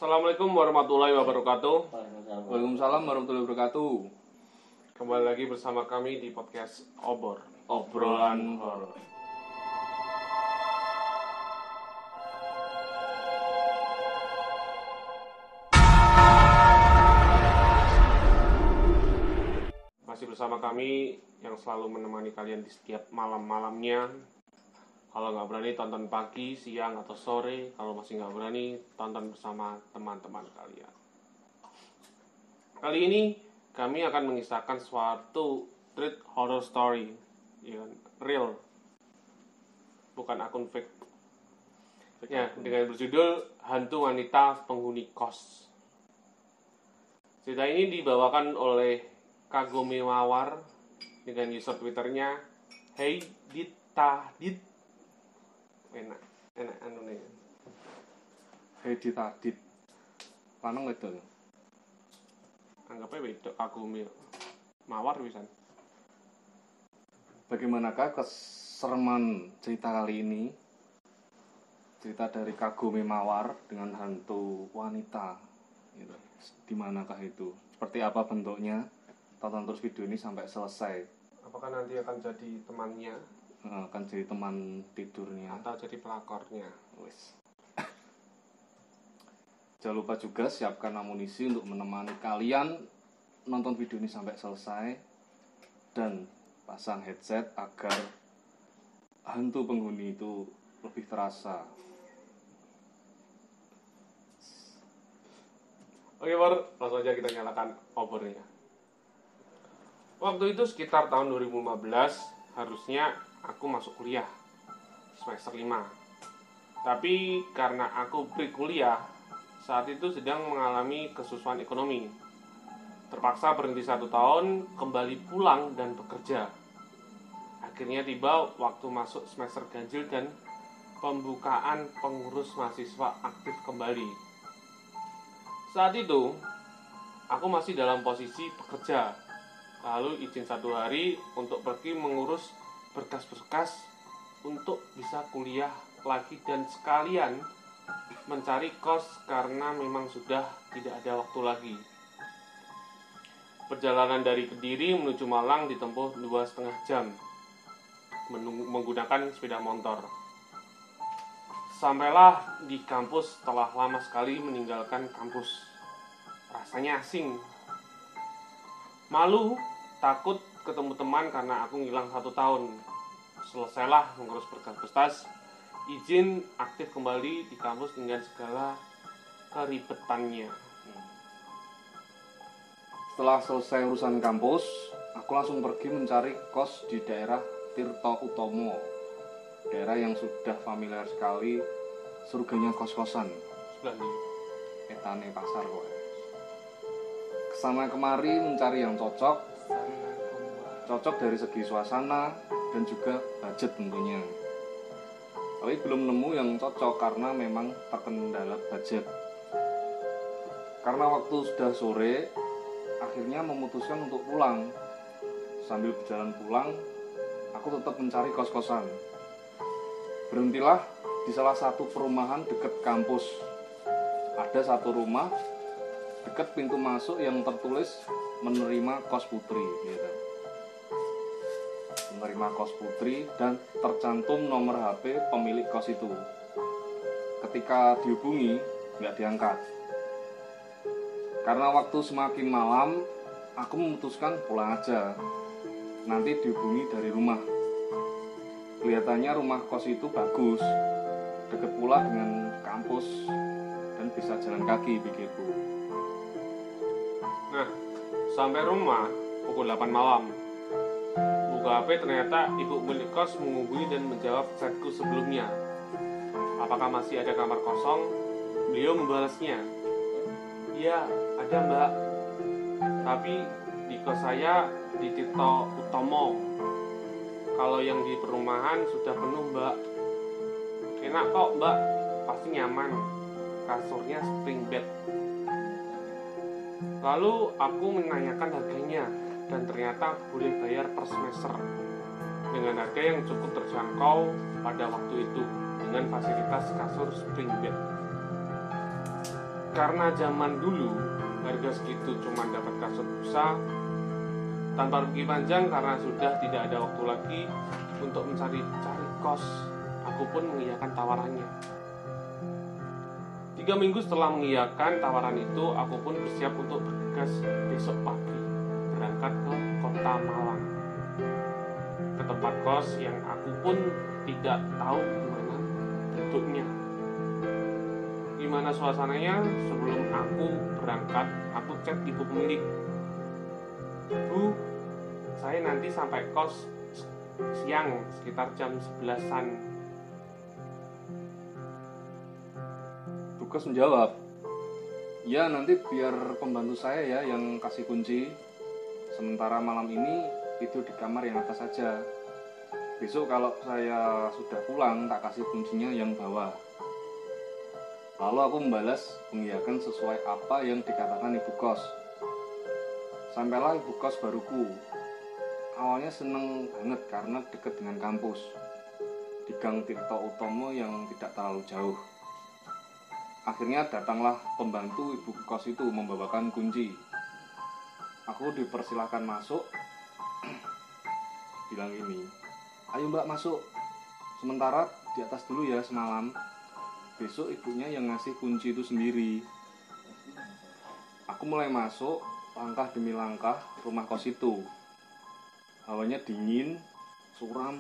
Assalamualaikum warahmatullahi wabarakatuh. Waalaikumsalam warahmatullahi wabarakatuh. Kembali lagi bersama kami di podcast Obrolan Horor. Masih bersama kami yang selalu menemani kalian di setiap malam-malamnya. Kalau nggak berani tonton pagi, siang, atau sore. Kalau masih nggak berani, tonton bersama teman-teman kalian. Kali ini kami akan mengisahkan suatu treat horror story yang real, bukan akun fake. Ya, dengan berjudul Hantu Wanita Penghuni Kos. Cerita ini dibawakan oleh Kagome Mawar dengan user Twitternya HeyDitAdit. Enak anu nih. HeyDitAdit. Lanang wedok. Anggapnya wedok Kagome Mawar pisan. Bagaimanakah kesereman cerita kali ini? Cerita dari Kagome Mawar dengan hantu wanita. Gitu. Di manakah itu? Seperti apa bentuknya? Tonton terus video ini sampai selesai. Apakah nanti akan jadi temannya? Akan jadi teman tidurnya atau jadi pelakornya? Wis. Jangan lupa juga siapkan amunisi untuk menemani kalian nonton video ini sampai selesai. Dan pasang headset agar hantu penghuni itu lebih terasa. Oke, Bor, langsung aja kita nyalakan obornya. Waktu itu sekitar tahun 2015, harusnya aku masuk kuliah semester 5. Tapi karena aku break kuliah, saat itu sedang mengalami kesusahan ekonomi. Terpaksa berhenti 1 tahun, kembali pulang dan bekerja. Akhirnya tiba waktu masuk semester ganjil dan pembukaan pengurus mahasiswa aktif kembali. Saat itu, aku masih dalam posisi bekerja. Lalu izin 1 hari untuk pergi mengurus berkas-berkas untuk bisa kuliah lagi dan sekalian mencari kos karena memang sudah tidak ada waktu lagi. Perjalanan dari Kediri menuju Malang ditempuh 2,5 jam menggunakan sepeda motor. Sampailah di kampus setelah lama sekali meninggalkan kampus. Rasanya asing. Malu, takut ketemu teman karena aku ngilang 1 tahun. Selesailah mengurus berkas-berkas, izin aktif kembali di kampus dengan segala keribetannya. Setelah selesai urusan kampus, aku langsung pergi mencari kos di daerah Tirto Utomo. Daerah yang sudah familiar sekali, surganya kos-kosan. Sebelah ini. Etane pasar kok. Kesana kemari mencari yang cocok dari segi suasana dan juga budget tentunya. Tapi belum nemu yang cocok karena memang terkendala budget. Karena waktu sudah sore, akhirnya memutuskan untuk pulang. Sambil berjalan pulang, aku tetap mencari kos-kosan. Berhentilah di salah satu perumahan dekat kampus. Ada satu rumah dekat pintu masuk yang tertulis menerima kos putri, gitu. Menerima kos putri dan tercantum nomor HP pemilik kos itu. Ketika dihubungi, nggak diangkat. Karena waktu semakin malam, aku memutuskan pulang aja. Nanti dihubungi dari rumah. Kelihatannya rumah kos itu bagus, dekat pula dengan kampus dan bisa jalan kaki begitu. Nah, sampai rumah pukul 8 malam. Buka HP, ternyata ibu pemilik kos menghubungi dan menjawab chatku sebelumnya. Apakah masih ada kamar kosong? Beliau membalasnya, "Iya, ada mbak. Tapi di kos saya di Tirto Utomo. Kalau yang di perumahan sudah penuh mbak." "Enak kok mbak, pasti nyaman. Kasurnya spring bed." Lalu aku menanyakan harganya dan ternyata boleh bayar per semester dengan harga yang cukup terjangkau pada waktu itu dengan fasilitas kasur spring bed. Karena zaman dulu harga segitu cuma dapat kasur busa tanpa rugi panjang, karena sudah tidak ada waktu lagi untuk mencari kos, aku pun mengiyakan tawarannya. 3 minggu setelah mengiyakan tawaran itu, aku pun bersiap untuk bergegas besok pagi berangkat ke kota Malang, ke tempat kos yang aku pun tidak tahu gimana bentuknya, gimana suasananya. Sebelum aku berangkat, aku chat ibu pemilik, "Bu, saya nanti sampai kos siang sekitar jam 11-an." Bu Kos menjawab, "Ya, nanti biar pembantu saya ya yang kasih kunci. Sementara malam ini tidur di kamar yang atas saja. Besok kalau saya sudah pulang tak kasih kuncinya yang bawah." Lalu aku membalas mengiyakan sesuai apa yang dikatakan ibu kos. Sampailah ibu kos baruku. Awalnya seneng banget karena dekat dengan kampus, di Gang Tirto Utomo yang tidak terlalu jauh. Akhirnya datanglah pembantu ibu kos itu membawakan kunci. Aku dipersilahkan masuk. Bilang ini, "Ayo Mbak masuk. Sementara di atas dulu ya semalam. Besok ibunya yang ngasih kunci itu sendiri." Aku mulai masuk, langkah demi langkah rumah kos itu. Hawanya dingin, suram,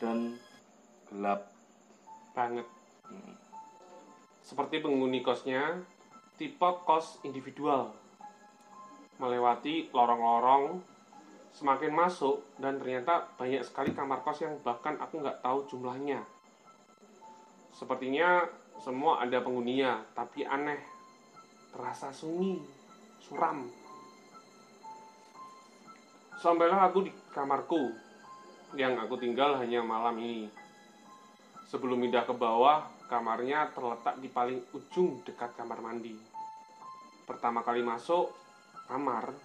dan gelap Banget. Seperti penghuni kosnya, tipe kos individual. Melewati lorong-lorong, semakin masuk, dan ternyata banyak sekali kamar kos yang bahkan aku nggak tahu jumlahnya. Sepertinya semua ada penghuninya, tapi aneh, terasa sunyi, suram. Sampailah aku di kamarku, yang aku tinggal hanya malam ini. Sebelum pindah ke bawah, kamarnya terletak di paling ujung dekat kamar mandi. Pertama kali masuk kamar,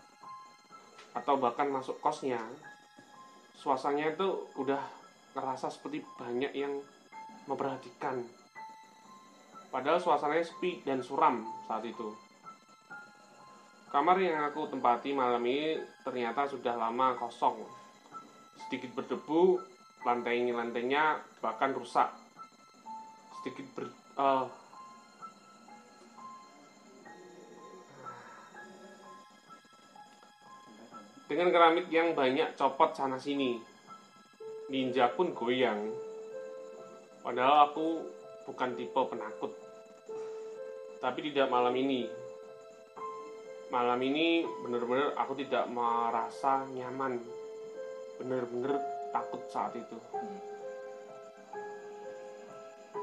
atau bahkan masuk kosnya, suasananya itu udah ngerasa seperti banyak yang memperhatikan. Padahal suasananya sepi dan suram saat itu. Kamar yang aku tempati malam ini ternyata sudah lama kosong. Sedikit berdebu, lantainya bahkan rusak. Sedikit dengan keramik yang banyak copot sana sini. Ninja pun goyang. Padahal aku bukan tipe penakut. Tapi tidak malam ini. Malam ini benar-benar aku tidak merasa nyaman. Benar-benar takut saat itu.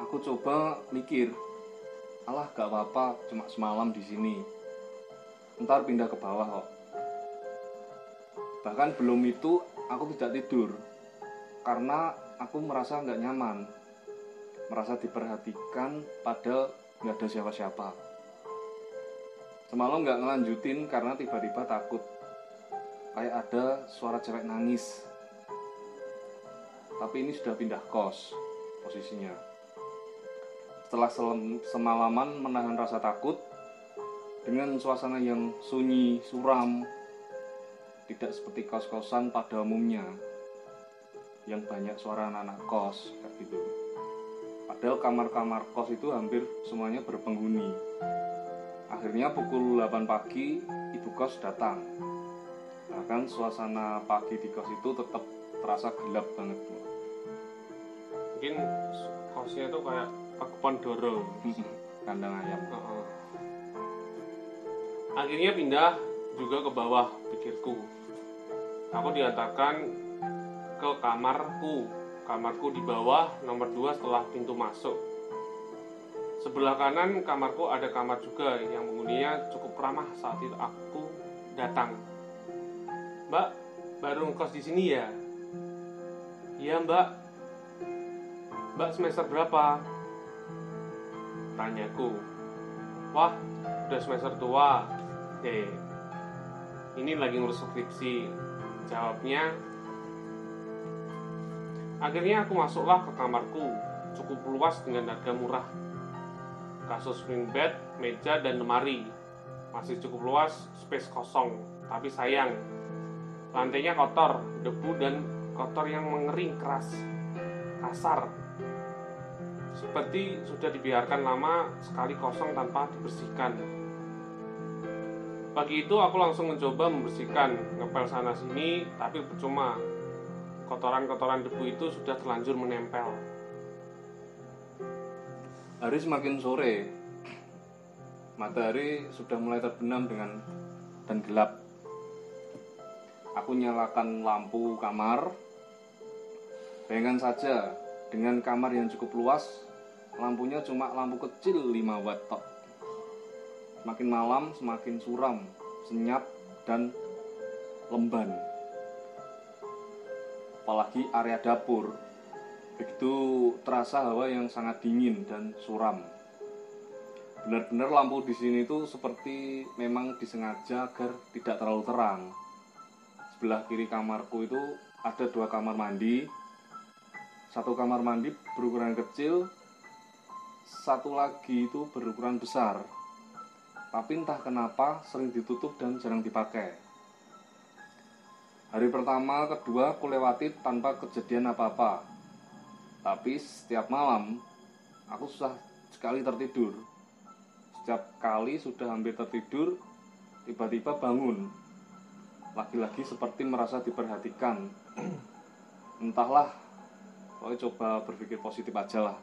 Aku coba mikir, alah gak apa-apa, cuma semalam di sini. Ntar pindah ke bawah kok. Bahkan belum itu aku tidak tidur, karena aku merasa nggak nyaman, merasa diperhatikan padahal nggak ada siapa-siapa. Semalam nggak ngelanjutin karena tiba-tiba takut, kayak ada suara cewek nangis. Tapi ini sudah pindah kos posisinya. Setelah semalaman menahan rasa takut, dengan suasana yang sunyi, suram, tidak seperti kos-kosan pada umumnya yang banyak suara anak-anak kos kayak gitu. Padahal kamar-kamar kos itu hampir semuanya berpenghuni. Akhirnya pukul 8 pagi ibu kos datang. Bahkan suasana pagi di kos itu tetap terasa gelap banget. Mungkin kosnya itu kayak kebun doro, Kandang ayam. Akhirnya pindah juga ke bawah, pikirku. Aku diantarkan ke kamarku di bawah nomor 2 setelah pintu masuk. Sebelah kanan kamarku ada kamar juga yang penghuninya cukup ramah saat itu aku datang. "Mbak, baru ngekos di sini ya?" "Iya Mbak." "Mbak semester berapa?" tanyaku. "Wah, udah semester tua. Ini lagi ngurus skripsi," jawabnya. Akhirnya aku masuklah ke kamarku, cukup luas dengan harga murah. kasur spring bed, meja, dan lemari. Masih cukup luas, space kosong. Tapi sayang, lantainya kotor, debu dan kotor yang mengering keras, kasar. Seperti sudah dibiarkan lama sekali kosong tanpa dibersihkan. Pagi itu aku langsung mencoba membersihkan, ngepel sana sini, tapi percuma. Kotoran-kotoran debu itu sudah terlanjur menempel. Hari semakin sore, matahari sudah mulai terbenam dan gelap. Aku nyalakan lampu kamar. Bayangkan saja, dengan kamar yang cukup luas, lampunya cuma lampu kecil 5 watt tok. Semakin malam semakin suram, senyap, dan lemban. Apalagi area dapur, begitu terasa hawa yang sangat dingin dan suram. Benar-benar lampu di sini tuh seperti memang disengaja agar tidak terlalu terang. Sebelah kiri kamarku itu ada 2 kamar mandi. Satu kamar mandi berukuran kecil, satu lagi itu berukuran besar. Tapi entah kenapa sering ditutup dan jarang dipakai. Hari pertama, kedua aku lewati tanpa kejadian apa-apa. Tapi setiap malam aku susah sekali tertidur. Setiap kali sudah hampir tertidur, tiba-tiba bangun. Lagi-lagi seperti merasa diperhatikan. Entahlah, pokoknya coba berpikir positif aja lah.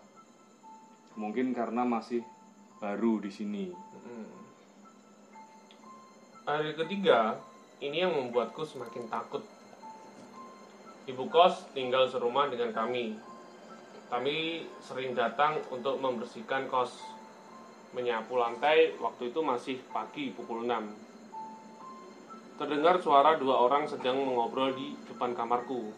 Mungkin karena masih baru di sini. Hari ketiga, ini yang membuatku semakin takut. Ibu kos tinggal serumah dengan kami. Kami sering datang untuk membersihkan kos, menyapu lantai. Waktu itu masih pagi pukul 6. Terdengar suara 2 orang sedang mengobrol di depan kamarku.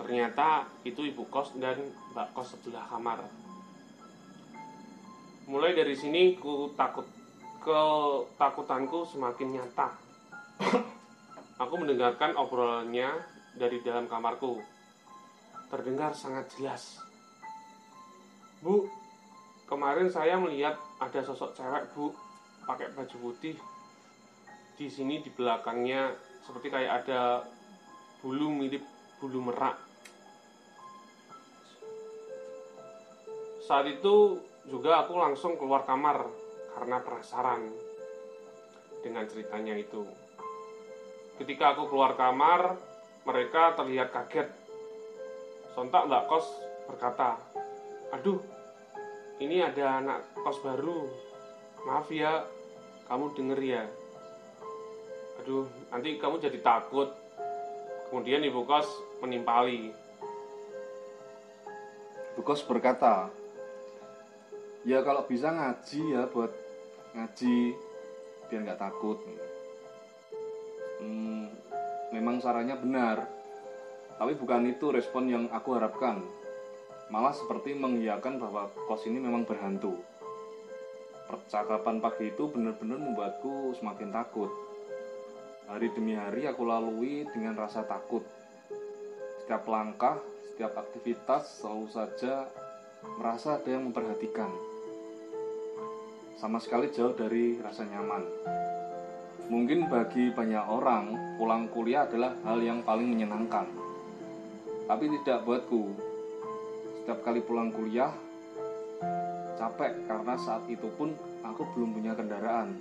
Ternyata itu ibu kos dan mbak kos sebelah kamar. Mulai dari sini ketakutanku semakin nyata. Aku mendengarkan obrolannya dari dalam kamarku. Terdengar sangat jelas. Bu, kemarin saya melihat ada sosok cewek, Bu, pakai baju putih. Di sini di belakangnya seperti kayak ada bulu mirip bulu merak. Saat itu juga aku langsung keluar kamar karena penasaran dengan ceritanya itu. Ketika aku keluar kamar, mereka terlihat kaget. Sontak mbak kos berkata, "Aduh, ini ada anak kos baru. Maaf ya, kamu denger ya. Aduh, nanti kamu jadi takut." Kemudian ibu kos menimpali. Ibu kos berkata, "Ya kalau bisa ngaji ya, buat ngaji biar nggak takut." Memang sarannya benar, tapi bukan itu respon yang aku harapkan. Malah seperti mengiyakan bahwa kos ini memang berhantu. Percakapan pagi itu benar-benar membuatku semakin takut. Hari demi hari aku lalui dengan rasa takut. Setiap langkah, setiap aktivitas selalu saja merasa ada yang memperhatikan. Sama sekali jauh dari rasa nyaman. Mungkin bagi banyak orang, pulang kuliah adalah hal yang paling menyenangkan. Tapi tidak buatku. Setiap kali pulang kuliah, capek karena saat itu pun aku belum punya kendaraan.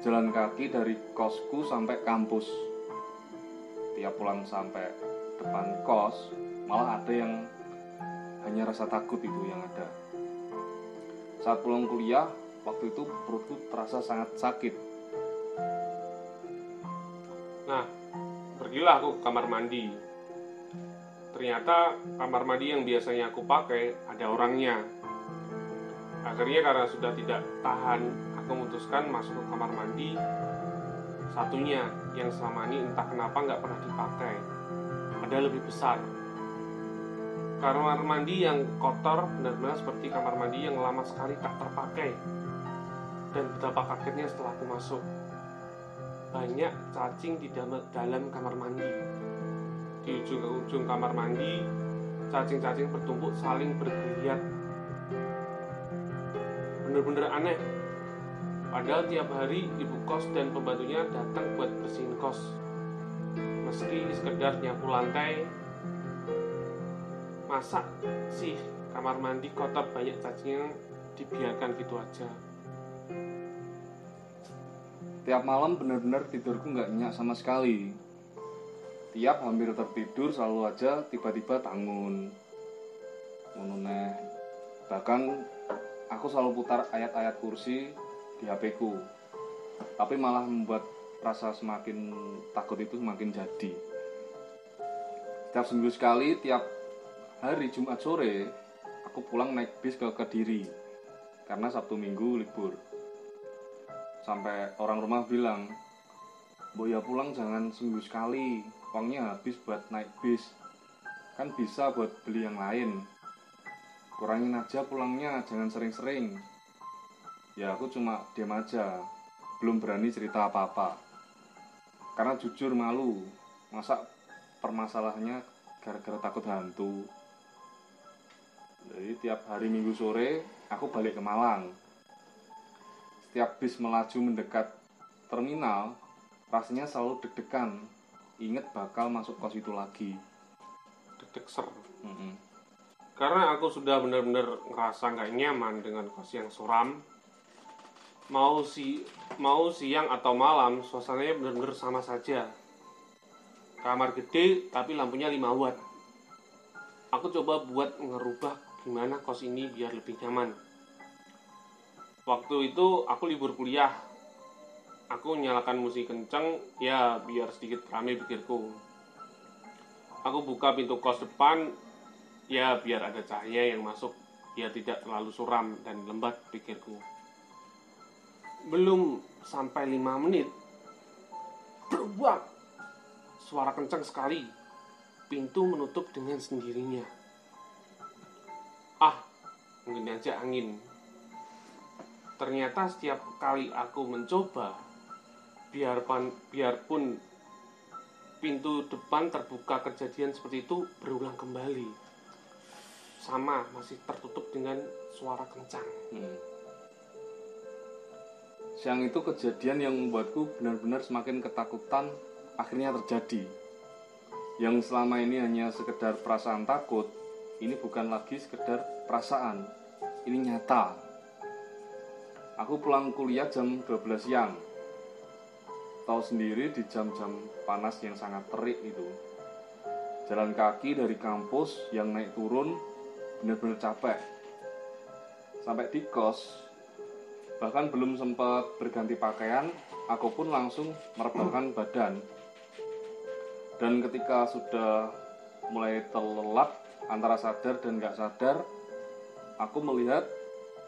Jalan kaki dari kosku sampai kampus. Tiap pulang sampai depan kos, malah ada yang hanya rasa takut itu yang ada. Saat pulang kuliah, waktu itu perutku terasa sangat sakit. Nah, pergilah aku ke kamar mandi. Ternyata kamar mandi yang biasanya aku pakai ada orangnya. Akhirnya karena sudah tidak tahan, aku memutuskan masuk ke kamar mandi satunya yang selama ini entah kenapa nggak pernah dipakai. Ada lebih besar. Kamar mandi yang kotor benar-benar seperti kamar mandi yang lama sekali tak terpakai. Dan betapa kagetnya setelah aku masuk. Banyak cacing di dalam kamar mandi. Di ujung kamar mandi, cacing-cacing bertumpuk saling bergeliat. bener-bener aneh. Padahal tiap hari ibu kos dan pembantunya datang buat bersihin kos. Meski sekedar nyapu lantai, masa sih kamar mandi kotor banyak cacingnya dibiarkan gitu aja. Tiap malam benar-benar tidurku nggak nyenyak sama sekali. Tiap hampir tertidur selalu aja tiba-tiba tangun. Menuneh. Bahkan aku selalu putar ayat-ayat kursi di HP-ku. Tapi malah membuat rasa semakin takut itu semakin jadi. Setiap seminggu sekali, tiap hari Jumat sore, aku pulang naik bis ke Kediri. Karena Sabtu Minggu libur. Sampai orang rumah bilang, "Mbok ya pulang jangan seminggu sekali, uangnya habis buat naik bis. Kan bisa buat beli yang lain. Kurangin aja pulangnya, jangan sering-sering." Ya aku cuma diam aja, belum berani cerita apa-apa. Karena jujur malu, masa permasalahannya gara-gara takut hantu. Jadi tiap hari Minggu sore aku balik ke Malang. Setiap bis melaju mendekat terminal, rasanya selalu deg-degan. Ingat bakal masuk kos itu lagi. Deg-deg ser. Karena aku sudah benar-benar ngerasa nggak nyaman dengan kos yang suram. Mau siang atau malam, suasananya benar-benar sama saja. Kamar gede tapi lampunya 5 watt. Aku coba buat ngerubah gimana kos ini biar lebih nyaman. Waktu itu aku libur kuliah. Aku nyalakan musik kenceng, ya biar sedikit rame pikirku. Aku buka pintu kos depan, ya biar ada cahaya yang masuk, biar tidak terlalu suram dan lembat pikirku. Belum sampai 5 menit, beruang! Suara kencang sekali. Pintu menutup dengan sendirinya. Mungkin aja angin. Ternyata setiap kali aku mencoba, biarpun pintu depan terbuka, kejadian seperti itu berulang kembali. Sama, masih tertutup dengan suara kencang. Siang itu kejadian yang membuatku benar-benar semakin ketakutan akhirnya terjadi. Yang selama ini hanya sekedar perasaan takut, ini bukan lagi sekedar perasaan, ini nyata. Aku pulang kuliah jam 12 siang. Tahu sendiri di jam-jam panas yang sangat terik itu. Jalan kaki dari kampus yang naik turun benar-benar capek. Sampai di kos, bahkan belum sempat berganti pakaian, aku pun langsung merebahkan badan. Dan ketika sudah mulai terlelap antara sadar dan gak sadar, aku melihat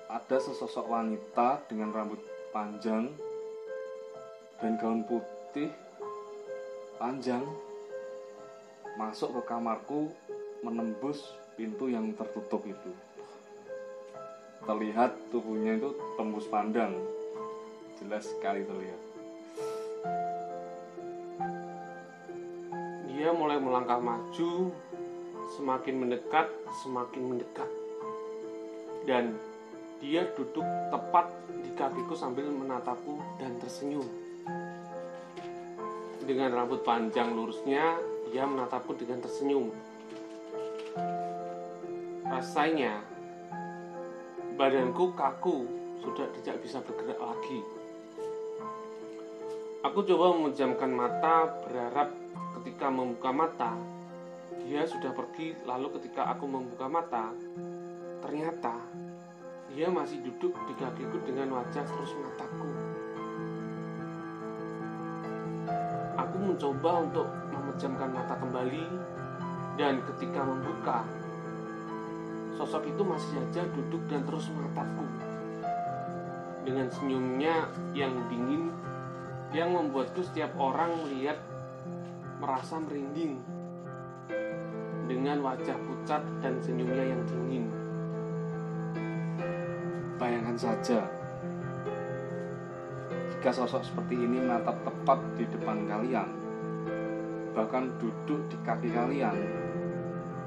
ada sesosok wanita dengan rambut panjang dan gaun putih panjang masuk ke kamarku, menembus pintu yang tertutup itu. Terlihat tubuhnya itu tembus pandang, jelas sekali terlihat. Dia mulai melangkah maju, semakin mendekat, dan dia duduk tepat di kakiku sambil menatapku dan tersenyum. Dengan rambut panjang lurusnya, dia menatapku dengan tersenyum. Rasanya badanku kaku, sudah tidak bisa bergerak lagi. Aku coba memejamkan mata, berharap ketika membuka mata, dia sudah pergi. Lalu ketika aku membuka mata, ternyata dia masih duduk di kakiku dengan wajah terus menatapku. Aku mencoba untuk memejamkan mata kembali, dan ketika membuka, sosok itu masih saja duduk dan terus menatapku dengan senyumnya yang dingin, yang membuatku setiap orang melihat merasa merinding. Dengan wajah pucat dan senyumnya yang dingin. Bayangkan saja, jika sosok seperti ini menatap tepat di depan kalian, bahkan duduk di kaki kalian.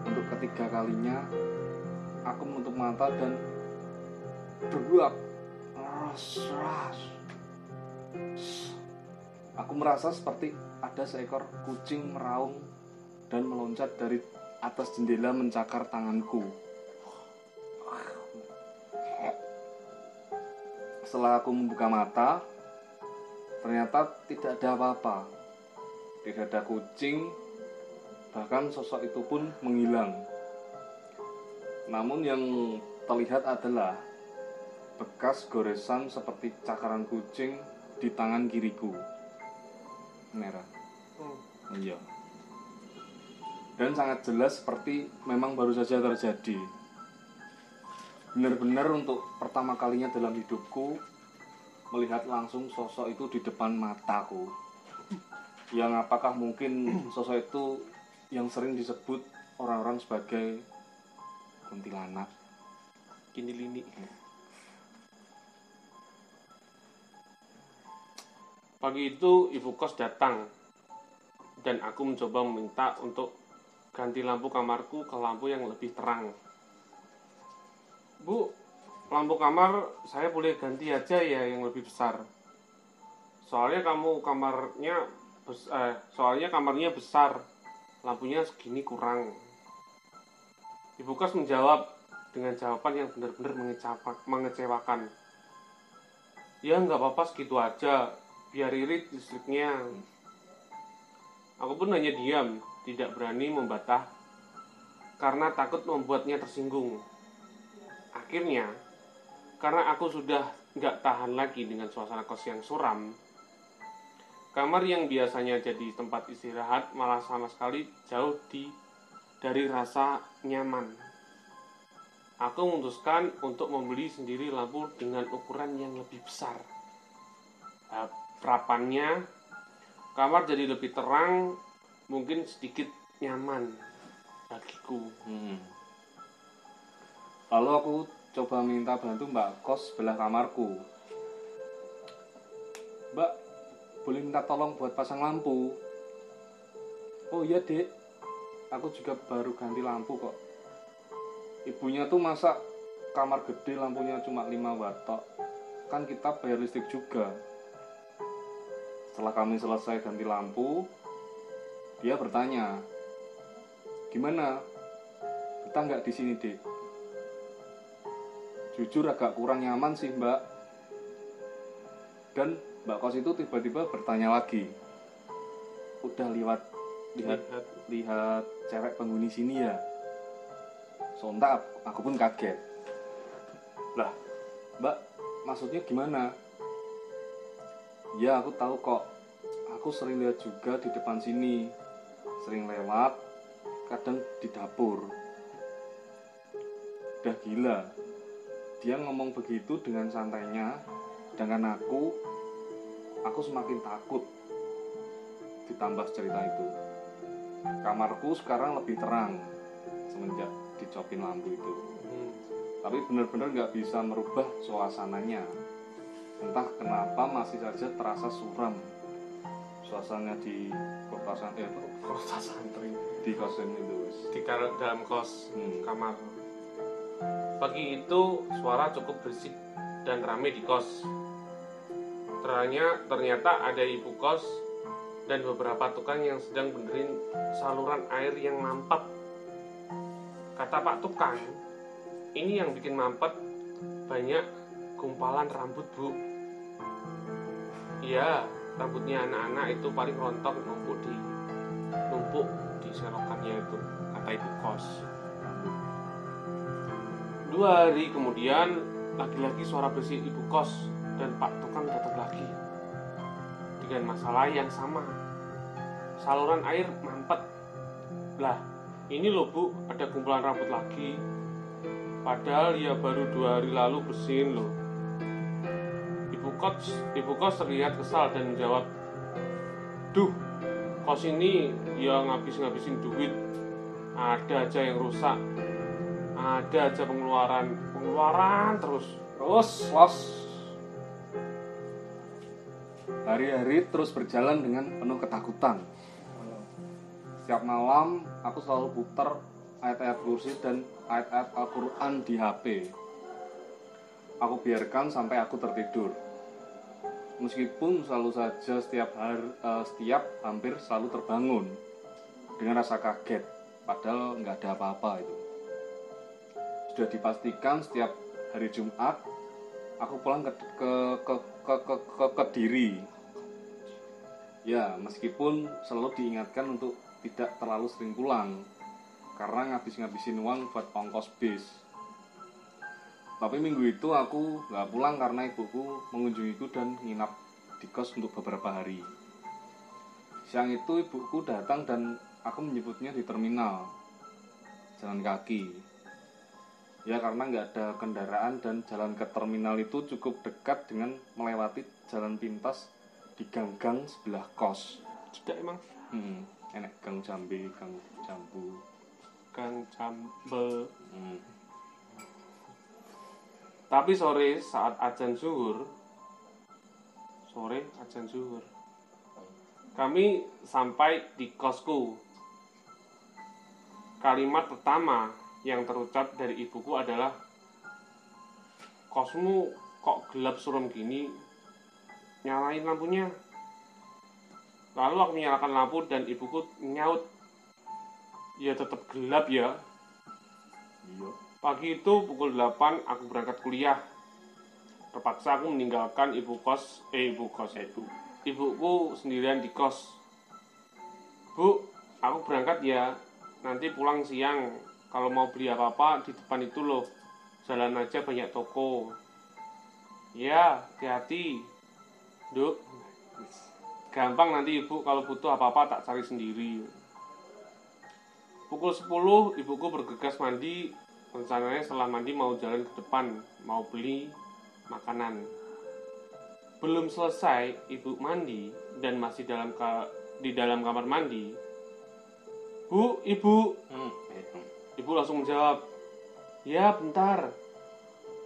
Untuk ketiga kalinya, aku menutup mata dan beruap Ras. Aku merasa seperti ada seekor kucing meraung dan meloncat dari atas jendela mencakar tanganku. Setelah aku membuka mata, ternyata tidak ada apa-apa. Tidak ada kucing, bahkan sosok itu pun menghilang. Namun yang terlihat adalah bekas goresan seperti cakaran kucing di tangan kiriku. Merah. Iya. Dan sangat jelas seperti memang baru saja terjadi. Benar-benar untuk pertama kalinya dalam hidupku melihat langsung sosok itu di depan mataku. Yang apakah mungkin sosok itu yang sering disebut orang-orang sebagai kuntilanak? Kini lini. Pagi itu ibu kos datang dan aku mencoba meminta untuk ganti lampu kamarku ke lampu yang lebih terang. Bu, lampu kamar saya boleh ganti aja ya yang lebih besar. Soalnya kamarnya besar, lampunya segini kurang. Ibu kos menjawab dengan jawaban yang benar-benar mengecewakan. Ya nggak apa-apa segitu aja, biar irit listriknya. Aku pun hanya diam, tidak berani membantah karena takut membuatnya tersinggung. Akhirnya, karena aku sudah nggak tahan lagi dengan suasana kos yang suram, kamar yang biasanya jadi tempat istirahat malah sama sekali jauh dari rasa nyaman. Aku memutuskan untuk membeli sendiri lampu dengan ukuran yang lebih besar. Perapannya, kamar jadi lebih terang, mungkin sedikit nyaman bagiku. Lalu aku coba minta bantu Mbak kos sebelah kamarku. Mbak, boleh minta tolong buat pasang lampu? Oh iya dek, aku juga baru ganti lampu kok. Ibunya tuh masa kamar gede lampunya cuma 5 watt tok. Kan kita bayar listrik juga. Setelah kami selesai ganti lampu, dia bertanya, gimana? Kita nggak di sini dek? Jujur agak kurang nyaman sih mbak. Dan mbak kos itu tiba-tiba bertanya lagi, udah lihat cewek penghuni sini ya? Sontak aku pun kaget. Lah, mbak maksudnya gimana? Ya aku tahu kok, aku sering lihat juga di depan sini, sering lewat, kadang di dapur. Udah gila, dia ngomong begitu dengan santainya, sedangkan aku semakin takut. Ditambah cerita itu, kamarku sekarang lebih terang semenjak dicopin lampu itu. Tapi benar-benar gak bisa merubah suasananya. Entah kenapa masih saja terasa suram suasananya di kota santri di kosan itu, di dalam kos kamar. Pagi itu suara cukup berisik dan ramai di kos. Ternyata ada ibu kos dan beberapa tukang yang sedang benerin saluran air yang mampet. Kata Pak Tukang, ini yang bikin mampet banyak gumpalan rambut bu. Iya, rambutnya anak-anak itu paling rontok numpuk di selokannya itu, kata ibu kos. 2 hari kemudian, lagi-lagi suara berisik ibu kos dan Pak Tukang datang lagi dengan masalah yang sama. Saluran air mampet. Lah, ini loh bu, ada kumpulan rambut lagi. Padahal ya baru 2 hari lalu bersihin loh. Ibu kos terlihat kesal dan menjawab, duh, kos ini ya ngabisin duit. Ada aja yang rusak. Ada aja pengeluaran terus. Hari-hari terus berjalan dengan penuh ketakutan. Setiap malam aku selalu putar ayat-ayat kursi dan ayat-ayat Al-Quran di HP. aku biarkan sampai aku tertidur. Meskipun selalu saja setiap hampir selalu terbangun dengan rasa kaget, padahal nggak ada apa-apa itu. Sudah dipastikan setiap hari Jumat aku pulang ke Kediri. Ya, meskipun selalu diingatkan untuk tidak terlalu sering pulang karena ngabisin uang buat ongkos bis. Tapi minggu itu aku nggak pulang karena ibuku mengunjungiku dan nginap di kos untuk beberapa hari. Siang itu ibuku datang dan aku menyebutnya di terminal, jalan kaki. Ya karena nggak ada kendaraan dan jalan ke terminal itu cukup dekat dengan melewati jalan pintas di gang-gang sebelah kos. Tidak emang. Enak gang Jambe, gang Jambu, Gang Jambel. Tapi sore saat azan zuhur, kami sampai di kosku. Kalimat pertama yang terucap dari ibuku adalah, "Kosmu kok gelap suram gini? Nyalain lampunya." Lalu aku menyalakan lampu dan ibuku nyaut, "Ya tetap gelap ya." Iya. Pagi itu pukul 8 aku berangkat kuliah. Terpaksa aku meninggalkan ibuku sendirian di kos. "Bu, aku berangkat ya. Nanti pulang siang. Kalau mau beli apa-apa di depan itu loh. Jalan aja banyak toko." "Ya, hati-hati, Duk. Gampang nanti ibu kalau butuh apa-apa tak cari sendiri." Pukul 10 ibuku bergegas mandi. Rencananya setelah mandi mau jalan ke depan, mau beli makanan. Belum selesai ibu mandi dan masih di dalam kamar mandi. "Bu, ibu." Ibu langsung menjawab, "Ya bentar.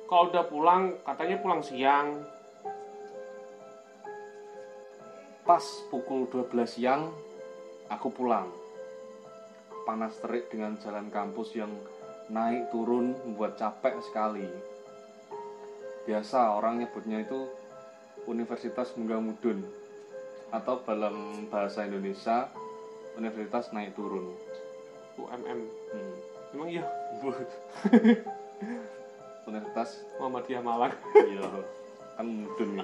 Kalau udah pulang, katanya pulang siang." Pas pukul 12 siang aku pulang. Panas terik dengan jalan kampus yang naik turun membuat capek sekali. Biasa orang nyebutnya itu Universitas Munggah-Mudun, atau dalam bahasa Indonesia Universitas naik turun, UMM. Emang iya? Universitas Muhammadiyah Malang. Iya, kan mudun.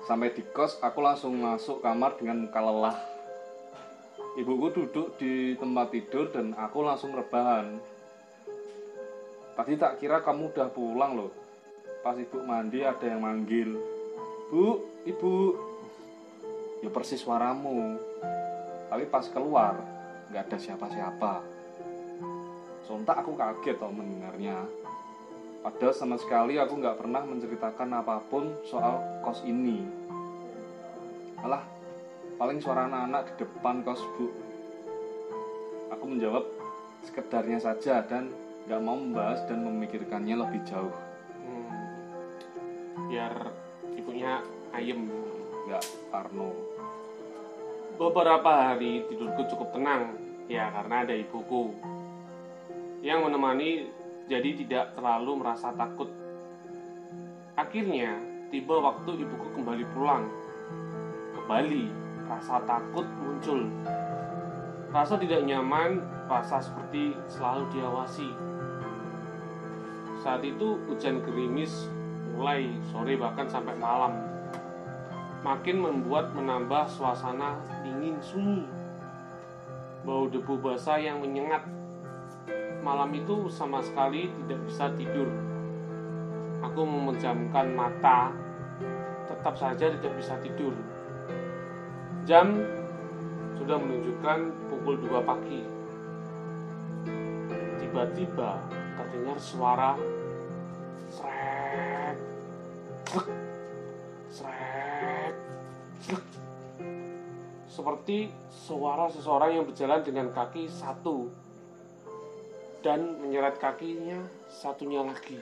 Sampai di kos aku langsung masuk kamar dengan muka lelah. Ibuku duduk di tempat tidur dan aku langsung rebahan. "Tadi tak kira kamu udah pulang loh." Pas ibu mandi ada yang manggil, "Bu, ibu." Ya persis suaramu. Tapi pas keluar nggak ada siapa-siapa. Sontak aku kaget mendengarnya. Padahal sama sekali aku nggak pernah menceritakan apapun soal kos ini. Alah, paling suara anak-anak di depan kos, Bu. Aku menjawab sekedarnya saja dan gak mau membahas dan memikirkannya lebih jauh. Biar ibunya ayem, gak parno. Beberapa hari tidurku cukup tenang, ya karena ada ibuku yang menemani, jadi tidak terlalu merasa takut. Akhirnya tiba waktu ibuku kembali pulang. Kembali rasa takut muncul. Rasa tidak nyaman, rasa seperti selalu diawasi. Saat itu hujan gerimis mulai sore bahkan sampai malam. Makin menambah suasana dingin sunyi. Bau debu basah yang menyengat. Malam itu sama sekali tidak bisa tidur. Aku memejamkan mata, tetap saja tidak bisa tidur. Jam sudah menunjukkan pukul 2 pagi. Tiba-tiba terdengar suara srek, srek, srek. Seperti suara seseorang yang berjalan dengan kaki satu dan menyeret kakinya satunya lagi.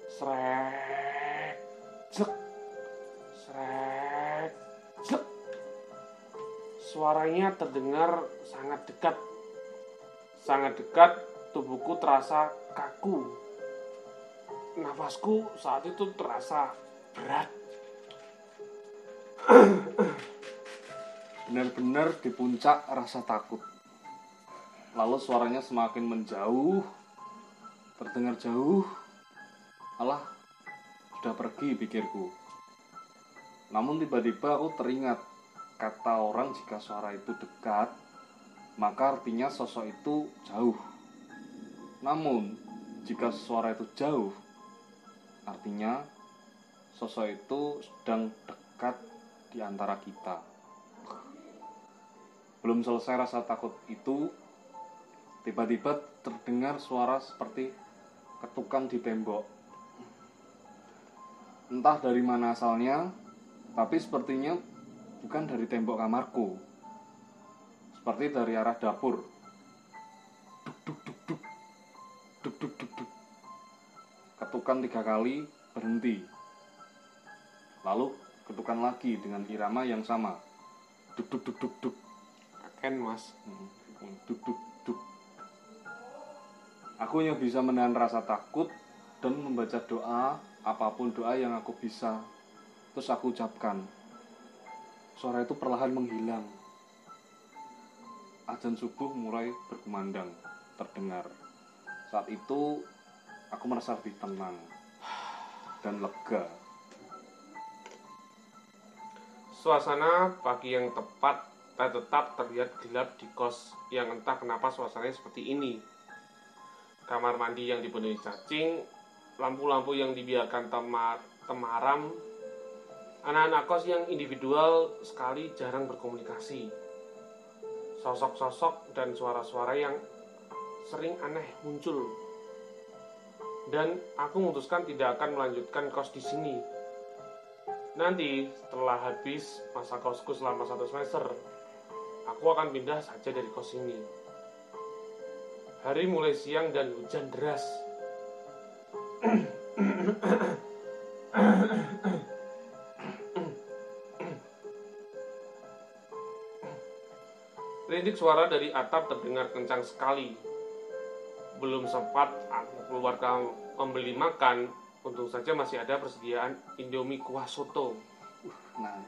Srek, cek, srek, cek. Suaranya terdengar sangat dekat. Sangat dekat, tubuhku terasa kaku. nafasku saat itu terasa berat. Benar-benar di puncak rasa takut. Lalu suaranya semakin menjauh, terdengar jauh. Alah, sudah pergi pikirku. Namun tiba-tiba aku teringat kata orang jika suara itu dekat, maka artinya sosok itu jauh. Namun, jika suara itu jauh, artinya sosok itu sedang dekat di antara kita. Belum selesai rasa takut itu, tiba-tiba terdengar suara seperti ketukan di tembok. Entah dari mana asalnya, tapi sepertinya bukan dari tembok kamarku. Seperti dari arah dapur. Duk duk duk duk. Duk duk duk duk. Ketukan 3 kali berhenti. Lalu ketukan lagi dengan irama yang sama. Duk duk duk duk duk. Aken mas. Duk duk duk. Aku yang bisa menahan rasa takut dan membaca doa, apapun doa yang aku bisa. Terus aku ucapkan. Suara itu perlahan menghilang. Azan subuh mulai berkumandang, terdengar. Saat itu aku merasa lebih tenang dan lega. Suasana pagi yang tetap terlihat gelap di kos yang entah kenapa suasananya seperti ini. Kamar mandi yang dipenuhi cacing, lampu-lampu yang dibiarkan temaram, anak-anak kos yang individual sekali jarang berkomunikasi, sosok-sosok dan suara-suara yang sering aneh muncul. Dan aku memutuskan tidak akan melanjutkan kos di sini. Nanti setelah habis masa kosku selama 1 semester, aku akan pindah saja dari kos ini. Hari mulai siang dan hujan deras. Rintik suara dari atap terdengar kencang sekali. Belum sempat aku keluar membeli makan, untung saja masih ada persediaan Indomie kuah soto. Nah,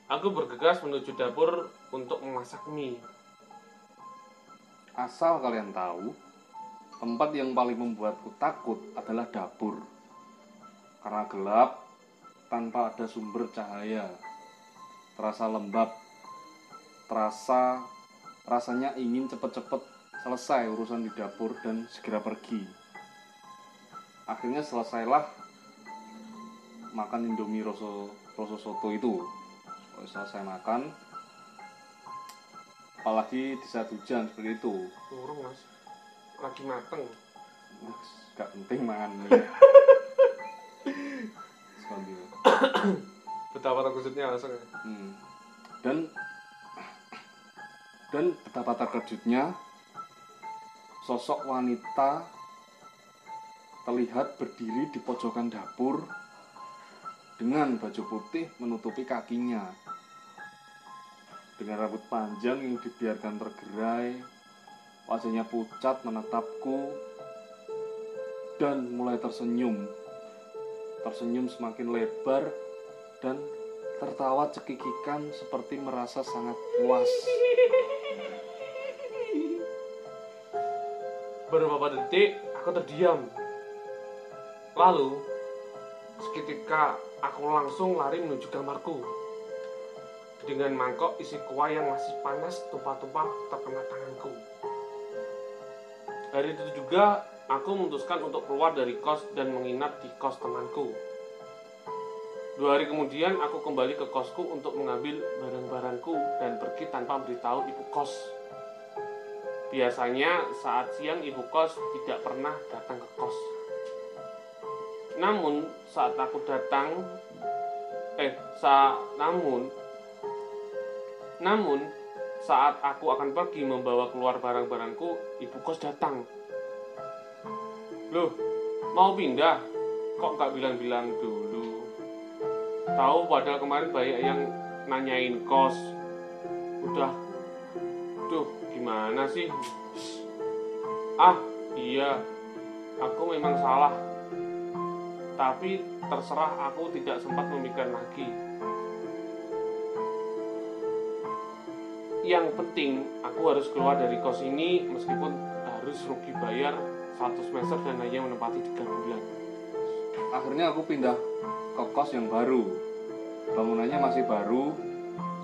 Aku bergegas menuju dapur untuk memasak mie. asal kalian tahu, tempat yang paling membuatku takut adalah dapur. Karena gelap, tanpa ada sumber cahaya. Terasa lembab. Rasanya ingin cepet-cepet selesai urusan di dapur dan segera pergi. Akhirnya selesailah makan Indomie rasa soto itu. Selesai makan, apalagi di saat hujan seperti itu. Turun mas, lagi mateng. Gak penting mangan mie. Betapa terkejutnya langsung ya. Dan betapa terkejutnya, sosok wanita terlihat berdiri di pojokan dapur dengan baju putih menutupi kakinya, dengan rambut panjang yang dibiarkan tergerai. Wajahnya pucat menatapku dan mulai tersenyum semakin lebar dan tertawa cekikikan seperti merasa sangat puas. Beberapa detik aku terdiam. Lalu seketika aku langsung lari menuju kamarku. Dengan mangkok isi kuah yang masih panas tumpah-tumpah terkena tanganku. Hari itu juga aku memutuskan untuk keluar dari kos dan menginap di kos temanku. 2 hari kemudian aku kembali ke kosku untuk mengambil barang-barangku dan pergi tanpa memberitahu ibu kos. Biasanya saat siang ibu kos tidak pernah datang ke kos. Namun saat aku saat aku akan pergi membawa keluar barang-barangku, ibu kos datang. Loh, mau pindah? Kok gak bilang-bilang dulu? Tahu padahal kemarin banyak yang nanyain kos. Udah, gimana sih? Ah, iya, aku memang salah. Tapi terserah, aku tidak sempat memikirkan lagi. Yang penting aku harus keluar dari kos ini meskipun harus rugi bayar 1 semester dan hanya menempati 3 bulan. Akhirnya aku pindah ke kos yang baru. Bangunannya masih baru,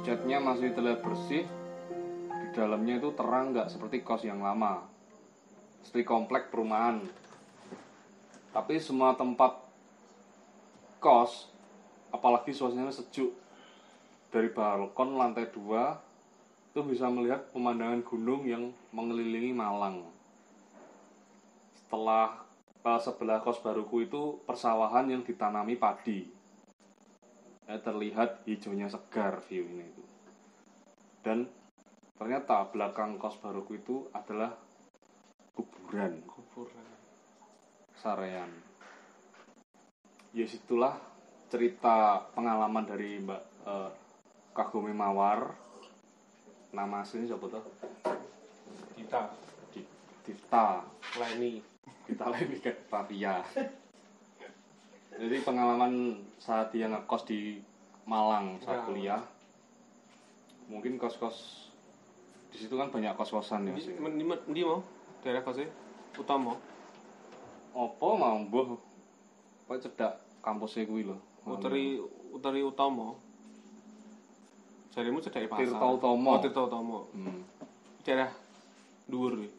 catnya masih terlihat bersih. Di dalamnya itu terang, nggak seperti kos yang lama, seperti komplek perumahan. Tapi semua tempat kos, apalagi suasananya sejuk. Dari balkon lantai 2 itu bisa melihat pemandangan gunung yang mengelilingi Malang. Sebelah kos baruku itu persawahan yang ditanami padi. Terlihat hijaunya segar view ini itu. Dan ternyata belakang kos baruku itu adalah kuburan. Sarean. Ya situlah cerita pengalaman dari Mbak Kagumi Mawar. Nama aslinya siapa tuh? Dita Leni ke Pavia. Jadi pengalaman saat dia ngekos di Malang saat kuliah. Mungkin kos-kos di situ kan banyak kos-kosan ya. Di mau daerah kosnya utama. Apa mau mbuh? Kok cedak kampusnya kuwi lho. Utari utama. Jarimu cedake pasar. Tirta Utama. Tirta Utama. Daerah dhuwur iki.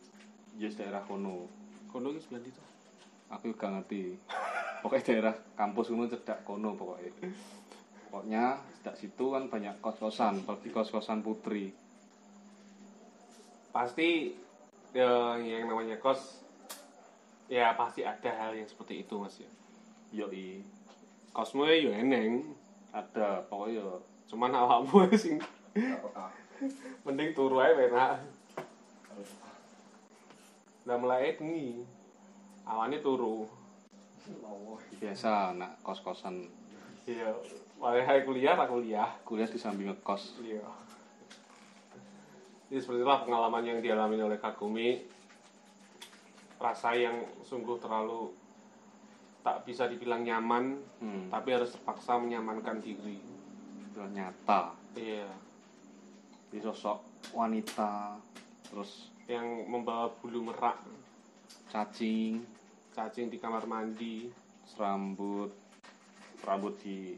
Yes, daerah kono. Kono iki sebelah ndi to? Aku gak ngerti. Pokoknya daerah kampus kono cedak kono pokoknya. Pokoknya cedak situ kan banyak kos-kosan, apalagi kos-kosan putri. Pasti ya, yang namanya kos ya pasti ada hal yang seperti itu Mas ya. Yoi. Kosmu ya eneng, Ada pokoknya. cuman awakmu sing mending turu ae enak. Lah mulai bengi. Awane turu. Biasa anak kos-kosan. Iya, mulai kuliah. Kuliah di samping ngekos. Iya. Jadi seperti itulah pengalaman yang dialami oleh Kagumi. Rasa yang sungguh terlalu tak bisa dibilang nyaman, tapi harus terpaksa menyamankan diri. Nyata. Iya. Di sosok wanita, terus Yang membawa bulu merak, cacing di kamar mandi, rambut di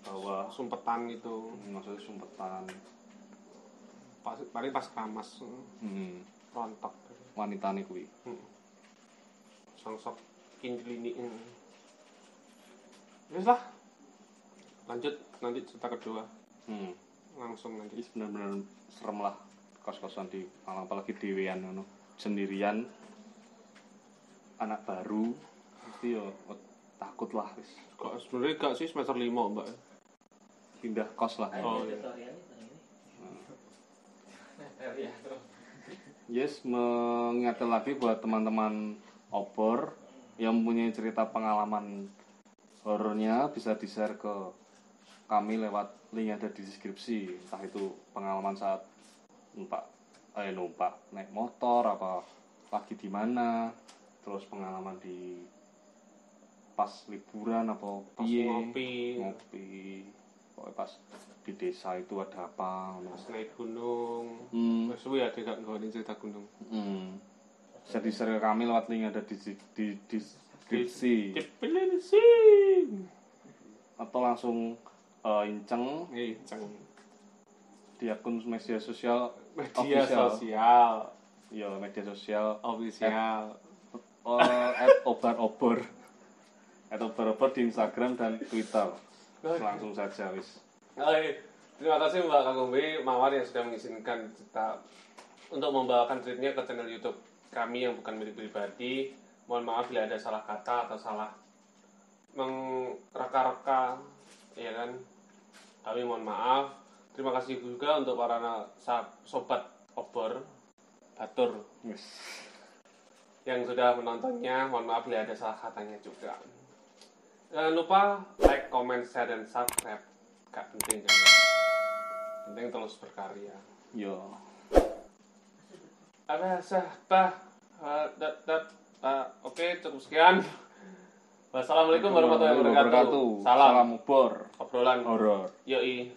bawah, sumpetan gitu. maksudnya sumpetan. Paling pas keramas, rontok. Wanita nih kuwi. Songsok kinclini. Wes lah. Lanjut nanti cerita kedua. Langsung nanti. Ini benar-benar serem lah kos-kosan di Malang, apalagi dewean ngono. Sendirian. Anak baru mesti yo takut lah wis. Kok sebenarnya gak sih semester 5, Mbak. Pindah kos lah. Oh iya. Yes, mengingatkan lagi buat teman-teman obor yang mempunyai cerita pengalaman horornya bisa di-share ke kami lewat link yang ada di deskripsi. Entah itu pengalaman saat numpak naik motor apa lagi di mana, terus pengalaman di pas liburan apa piye, ngopi. Pokoknya pas di desa itu ada apa, pas naik gunung. Wes suwi ya gak nggonin cerita gunung. Bisa di-share ke kami lewat link yang ada di deskripsi. Atau langsung inceng di akun media sosial official. Ya, media sosial official. @obar-obor di Instagram dan Twitter. Langsung saja wis. Terima kasih Mbak Kagumi Mawar yang sudah mengizinkan kita untuk membawakan tweetnya ke channel YouTube kami yang bukan milik pribadi. Mohon maaf bila ada salah kata atau salah mengreka-reka, ya kan? Kami mohon maaf. Terima kasih juga untuk para sobat obor batur yang sudah menontonnya. Mohon maaf bila ada salah katanya juga. Jangan lupa like, comment, share, dan subscribe. Gak penting kan? Penting terus berkarya. Yo. Oke, cukup sekian. Wassalamualaikum warahmatullahi wabarakatuh. Salam Salam ubor. obrolan Horor. yoi.